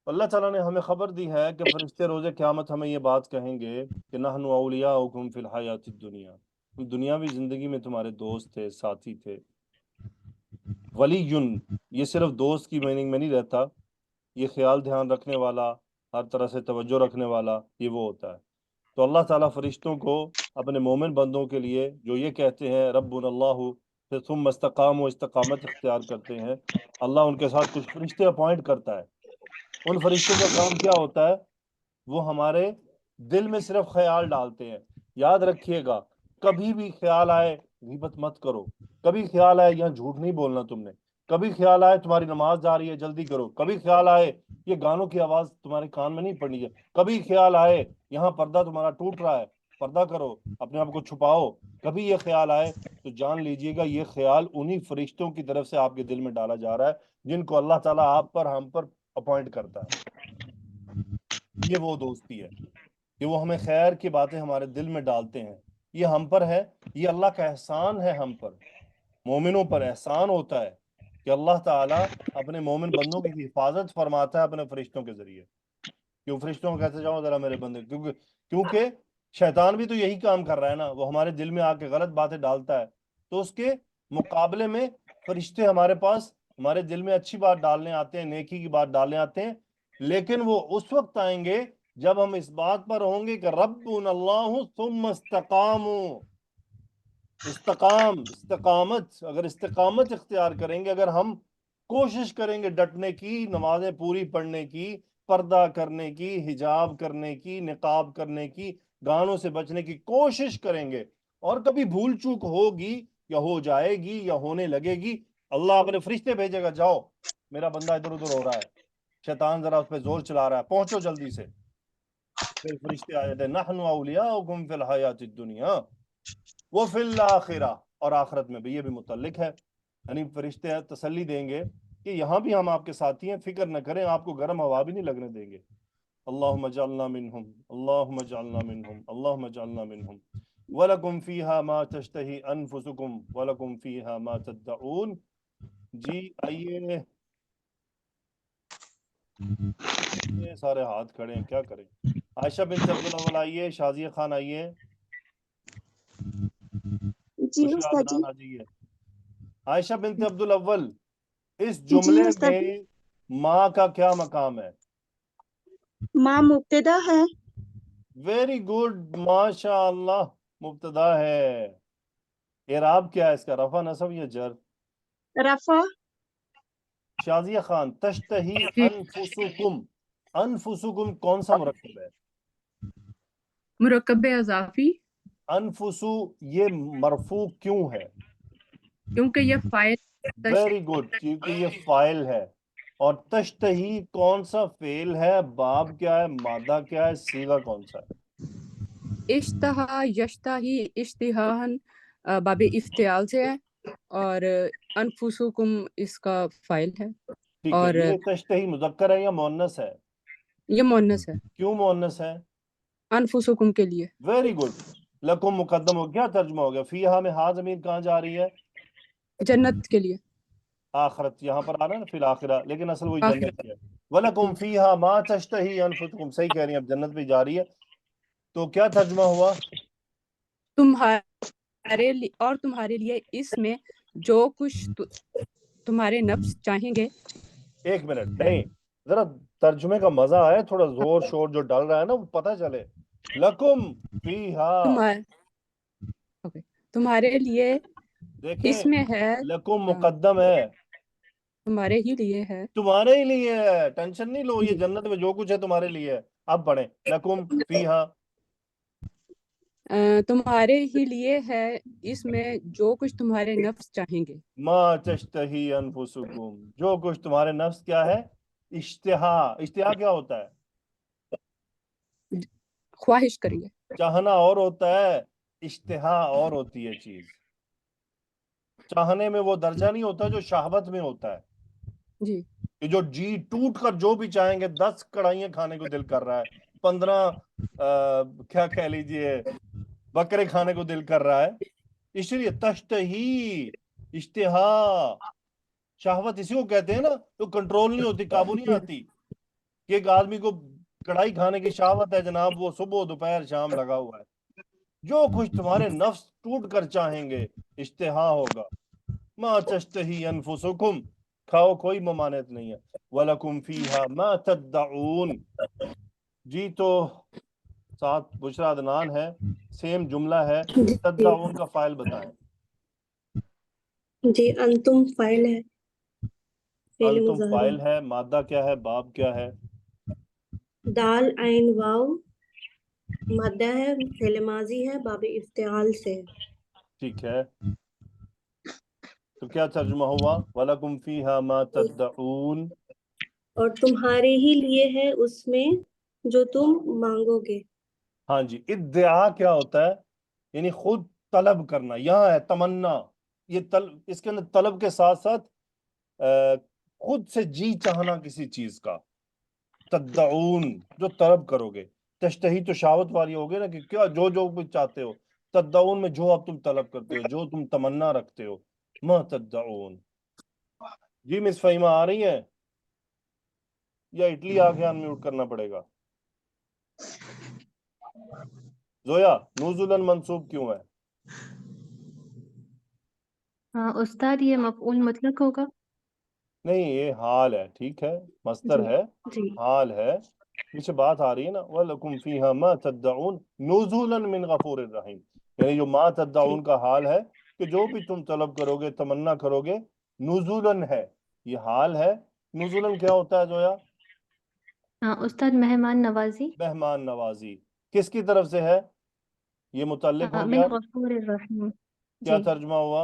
اللہ تعالیٰ نے ہمیں خبر دی ہے کہ فرشتے روز قیامت ہمیں یہ بات کہیں گے کہ نحن اولیاؤکم فی الحیات الدنیا، ہم دنیاوی زندگی میں تمہارے دوست تھے، ساتھی تھے. ولی یہ صرف دوست کی میننگ میں نہیں رہتا، یہ خیال دھیان رکھنے والا، ہر طرح سے توجہ رکھنے والا، یہ وہ ہوتا ہے. تو اللہ تعالیٰ فرشتوں کو اپنے مومن بندوں کے لیے جو یہ کہتے ہیں ربنا اللہ پھر ثم استقاموا، استقامت اختیار کرتے ہیں، اللہ ان کے ساتھ کچھ فرشتے اپوائنٹ کرتا ہے. ان فرشتوں کا کام کیا ہوتا ہے؟ وہ ہمارے دل میں صرف خیال ڈالتے ہیں. یاد رکھیے گا، کبھی بھی خیال آئے غیبت مت کرو، کبھی خیال آئے یہاں جھوٹ نہیں بولنا تم نے، کبھی خیال آئے تمہاری نماز جا رہی ہے جلدی کرو، کبھی خیال آئے یہ گانوں کی آواز تمہارے کان میں نہیں پڑنی ہے، کبھی خیال آئے یہاں پردہ تمہارا ٹوٹ رہا ہے پردہ کرو، اپنے آپ کو چھپاؤ، کبھی یہ خیال آئے تو جان لیجئے گا یہ خیال انہی فرشتوں کی طرف سے آپ کے دل میں ڈالا جا رہا ہے جن کو اللہ تعالیٰ آپ پر ہم پر اپوائنٹ کرتا ہے. یہ وہ دوستی ہے کہ وہ ہمیں خیر کی باتیں ہمارے دل میں ڈالتے ہیں. یہ ہم پر ہے، یہ اللہ کا احسان ہے ہم پر. مومنوں پر احسان ہوتا ہے کہ اللہ تعالیٰ اپنے مومن بندوں کی حفاظت فرماتا ہے اپنے فرشتوں کے ذریعے. کیوں فرشتوں کو کہتے جاؤ ذرا میرے بندے, کیونکہ شیطان بھی تو یہی کام کر رہا ہے نا, وہ ہمارے دل میں آ کے غلط باتیں ڈالتا ہے, تو اس کے مقابلے میں فرشتے ہمارے پاس ہمارے دل میں اچھی بات ڈالنے آتے ہیں, نیکی کی بات ڈالنے آتے ہیں, لیکن وہ اس وقت آئیں گے جب ہم اس بات پر ہوں گے کہ ربنا اللہ ثم استقاموا. استقامت, اگر استقامت اختیار کریں گے, اگر ہم کوشش کریں گے ڈٹنے کی, نمازیں پوری پڑھنے کی, پردہ کرنے کی, حجاب کرنے کی, نقاب کرنے کی, گانوں سے بچنے کی کوشش کریں گے, اور کبھی بھول چوک ہوگی یا ہو جائے گی یا ہونے لگے گی, اللہ اپنے فرشتے بھیجے گا, جاؤ میرا بندہ ادھر ادھر ہو رہا ہے, شیطان ذرا اس پہ زور چلا رہا ہے, پہنچو جلدی سے. پھر فرشتے آ جاتے ہیں, نحن اولیاؤکم فی الحیات الدنیا وفی الآخرہ, اور آخرت میں بھی یہ بھی متعلق ہے. یعنی فرشتے تسلی دیں گے کہ یہاں بھی ہم آپ کے ساتھی ہیں, فکر نہ کریں, آپ کو گرم ہوا بھی نہیں لگنے دیں گے. اللہم اجعلنا منہم, اللہم اجعلنا منہم, اللہم اجعلنا منہم. وَلَكُمْ فِيهَا مَا تَشْتَهِي أَنفُسُكُمْ وَلَكُمْ فِيهَا مَا تَدَّعُونَ. جی آئیے, یہ سارے ہاتھ کھڑے ہیں, کیا کریں. عائشہ بنت عبدالاول آئیے, شازیہ خان آئیے, جی بشرا استاد جی. عدنان آ جائیے. عائشہ بنت عبدالاول, اس جملے جی استاد میں جی. ماں کا کیا مقام ہے؟ ماں مبتدا ہے. ویری گڈ, ماشاء اللہ, مبتدا ہے. اعراب کیا ہے اس کا, رفع نصب یا جر؟ رفع. شازیہ خان, تشتہی انفسکم, انفسکم کون سا مرکب ہے؟ مرکب اضافی. انفسو یہ مرفوع کیوں ہے؟ کیونکہ یہ فاعل. ویری گڈ, کیونکہ یہ فاعل ہے. اور تشتہی کون سا فعل ہے, باب کیا ہے, مادہ کیا ہے, صیغہ کون سا ہے؟ اشتہا یشتہی اشتہاہن باب افتعال سے ہے, اور انفسکم اس کا فاعل ہے. ٹھیک ہے, اور یہ تشتہی مذکر ہے یا مؤنث ہے؟ یہ مؤنث ہے. کیوں مؤنث ہے؟ انفسکم کے لیے. Very good. لکم مقدم ہو گیا, ترجمہ ہو گیا. فیہا میں ہا ضمیر کہاں جا رہی ہے؟ جنت کے لیے. آخرت یہاں پر آ رہا ہے نا, فی الآخرہ, لیکن اصل وہی آخرت. جنت کی ہے. وَلَكُمْ فِيهَا مَا تَشْتَهِي أَنفُسُكُمْ, صحیح کہہ رہی ہیں, اب جنت پہ جا رہی ہے. تو کیا ترجمہ ہوا؟ تمہارے لیے اس میں جو کچھ تمہارے نفس چاہیں گے. ایک منٹ, نہیں, ذرا ترجمے کا مزہ آئے, تھوڑا زور شور جو ڈل رہا ہے نا وہ پتہ چلے. لَكُمْ فِيهَا, تمہارے لیے دیکھیں, اس میں ہے. لَكُمْ مقدم ہے, تمہارے ہی لیے ہے. تمہارے ہی لیے ہے, ٹینشن نہیں لو, یہ جنت میں جو کچھ ہے تمہارے لیے ہے. اب پڑھیں, لَكُمْ فِيهَا, تمہارے ہی لیے ہے اس میں جو کچھ تمہارے نفس چاہیں گے. ما تشتہی انفسکم, جو کچھ تمہارے نفس کیا ہے, اشتہا. اشتہا کیا ہوتا ہے؟ خواہش کریں گے. چاہنا اور ہوتا ہے, اشتہا اور ہوتی ہے چیز. چاہنے میں وہ درجہ نہیں ہوتا جو شہوت میں ہوتا ہے. جی. کہ جو جی ٹوٹ کر جو بھی چاہیں گے, 10 کڑھائیاں کھانے کو دل کر رہا ہے, 15 کیا کہہ لیجئے بکرے کھانے کو دل کر رہا ہے. اس لیے تشتہی, اشتہا, شہوت اسی کو کہتے ہیں نا, تو کنٹرول نہیں ہوتی, قابو نہیں آتی. کہ ایک آدمی کو کڑھائی کھانے کی شہوت ہے جناب, وہ صبح دوپہر شام لگا ہوا ہے. جو کچھ تمہارے نفس ٹوٹ کر چاہیں گے اشتہا ہوگا. ما تشتہی انفسکم, کھاؤ, کوئی ممانعت نہیں ہے. وَلَكُمْ فِيهَا مَا تَدَّعُونَ. جی تو ساتھ بشرا عدنان ہے, سیم جملہ ہے, تدعون کا فائل بتائیں. جی انتم فاعل ہے, فعل انتم مضارع. فائل ہے, مادہ کیا ہے, باب کیا ہے؟ دال عین واو, مادہ ہے, فعل ماضی ہے, باب افتعال سے. ٹھیک ہے, تو کیا ترجمہ ہوا؟ وَلَكُمْ فِيهَا مَا تَدَّعُونَ, اور تمہارے ہی لیے ہے اس میں جو تم مانگو گے. ہاں جی. ادعا کیا ہوتا ہے؟ یعنی خود طلب کرنا. یہاں ہے تمنا, یہ اس کے اندر طلب کے ساتھ ساتھ خود سے جی چاہنا کسی چیز کا. تدعون, جو طلب کرو گے. تشتہی تو شہوت والی ہوگی نا, کہ کیا جو کچھ چاہتے ہو. تدعون میں جو اب تم طلب کرتے ہو, جو تم تمنا رکھتے ہو. ما تدعون. جی مس فہیمہ آ رہی ہیں یا اٹلی آ کے انمیوٹ کرنا پڑے گا؟ زویا نزولاً منصوب کیوں ہے؟ ہاں استاد یہ مفعول مطلق ہوگا. نہیں یہ حال ہے، ٹھیک ہے، مصدر جی ہے، جی حال ہے، پیچھے بات آ رہی ہے نا وَلَكُمْ فِيهَا مَا تَدَّعُونَ نُزُولًا مِّن غَفُورٍ رَحِيمٍ، یعنی جو ما تدعون کا حال ہے کہ جو بھی تم طلب کرو گے تمنا کرو گے نزولاً ہے، یہ حال ہے. نزولاً کیا ہوتا ہے زویا؟ ہاں استاد مہمان نوازی. مہمان نوازی. کس کی طرف سے ہے؟ یہ متعلق ہو من گیا، غفور الرحیم. کیا جی ترجمہ ہوا؟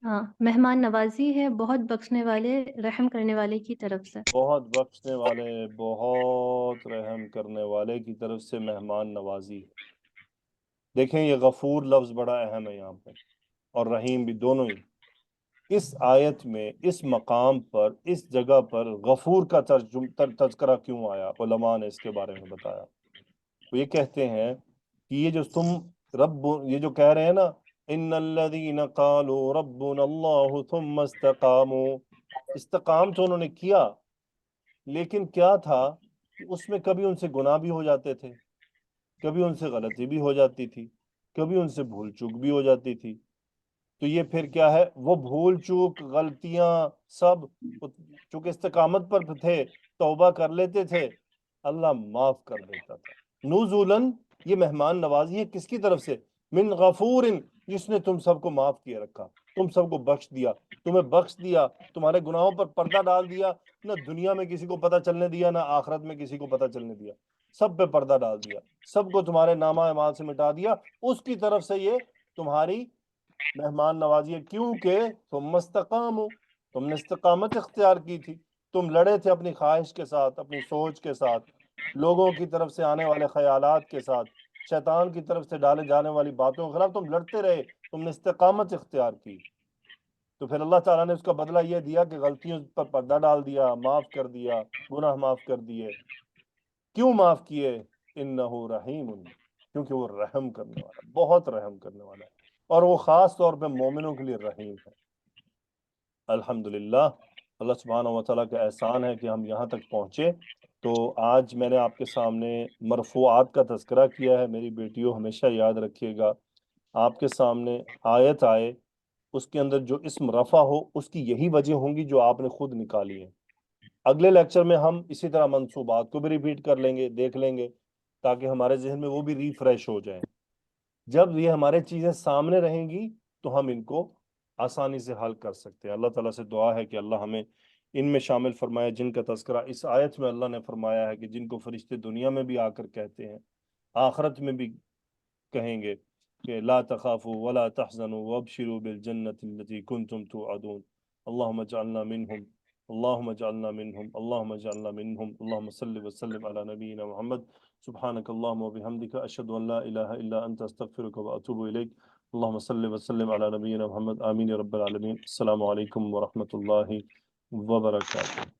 ہاں مہمان نوازی ہے بہت بخشنے والے رحم کرنے والے کی طرف سے. بہت بخشنے والے، بہت رحم کرنے والے کی طرف سے مہمان نوازی. دیکھیں یہ غفور لفظ بڑا اہم ہے یہاں پہ، اور رحیم بھی، دونوں ہی. اس آیت میں اس مقام پر اس جگہ پر غفور کا تذکرہ کیوں آیا؟ علماء نے اس کے بارے میں بتایا. وہ یہ کہتے ہیں کہ یہ جو تم رب، یہ جو کہہ رہے ہیں نا ان الذین قالوا ربنا اللہ ثم استقاموا، استقام تو انہوں نے کیا لیکن کیا تھا کہ اس میں کبھی ان سے گناہ بھی ہو جاتے تھے، کبھی ان سے غلطی بھی ہو جاتی تھی، کبھی ان سے بھول چوک بھی ہو جاتی تھی. تو یہ پھر کیا ہے، وہ بھول چوک غلطیاں سب چونکہ استقامت پر تھے، توبہ کر لیتے تھے، اللہ معاف کر دیتا تھا. نزولاً یہ مہمان نوازی ہے کس کی طرف سے؟ من غفور، جس نے تم سب کو معاف کیے رکھا، تم سب کو بخش دیا، تمہیں بخش دیا، تمہارے گناہوں پر پردہ ڈال دیا، نہ دنیا میں کسی کو پتہ چلنے دیا، نہ آخرت میں کسی کو پتہ چلنے دیا، سب پہ پردہ ڈال دیا، سب کو تمہارے نامہ اعمال سے مٹا دیا. اس کی طرف سے یہ تمہاری مہمان نوازی ہے. کیونکہ تم استقاموا، تم نے استقامت اختیار کی تھی، تم لڑے تھے اپنی خواہش کے ساتھ، اپنی سوچ کے ساتھ، لوگوں کی طرف سے آنے والے خیالات کے ساتھ، شیطان کی طرف سے ڈالے جانے والی باتوں کے خلاف تم لڑتے رہے، تم نے استقامت اختیار کی. تو پھر اللہ تعالیٰ نے اس کا بدلہ یہ دیا کہ غلطیوں پر پردہ ڈال دیا، معاف کر دیا، گناہ معاف کر دیے. کیوں معاف کیے؟ انہ رحیم، کیونکہ وہ رحم کرنے والا، بہت رحم کرنے والا ہے، اور وہ خاص طور پہ مومنوں کے لیے رحیم ہے. الحمدللہ اللہ سبحانہ و تعالیٰ کا احسان ہے کہ ہم یہاں تک پہنچے. تو آج میں نے آپ کے سامنے مرفوعات کا تذکرہ کیا ہے. میری بیٹیوں ہمیشہ یاد رکھیے گا، آپ کے سامنے آیت آئے اس کے اندر جو اسم رفع ہو اس کی یہی وجہ ہوں گی جو آپ نے خود نکالی ہیں. اگلے لیکچر میں ہم اسی طرح منصوبات کو بھی ریپیٹ کر لیں گے، دیکھ لیں گے، تاکہ ہمارے ذہن میں وہ بھی ریفریش ہو جائیں. جب یہ ہمارے چیزیں سامنے رہیں گی تو ہم ان کو آسانی سے حل کر سکتے ہیں. اللہ تعالیٰ سے دعا ہے کہ اللہ ہمیں ان میں شامل فرمائے جن کا تذکرہ اس آیت میں اللہ نے فرمایا ہے کہ جن کو فرشتے دنیا میں بھی آ کر کہتے ہیں، آخرت میں بھی کہیں گے کہ لا تخافوا ولا تحزنوا وابشروا بالجنة التي كنتم توعدون. اللهم اجعلنا منهم، اللهم اجعلنا منهم، اللهم اجعلنا منهم. اللهم صل وسلم على نبينا محمد. سبحانك اللهم وبحمدك أشهد أن لا إله إلا أنت أستغفرك وأتوب إليك. اللهم صل وسلم على نبينا محمد. آمين يا رب العالمين. السلام عليكم ورحمة الله وبركاته.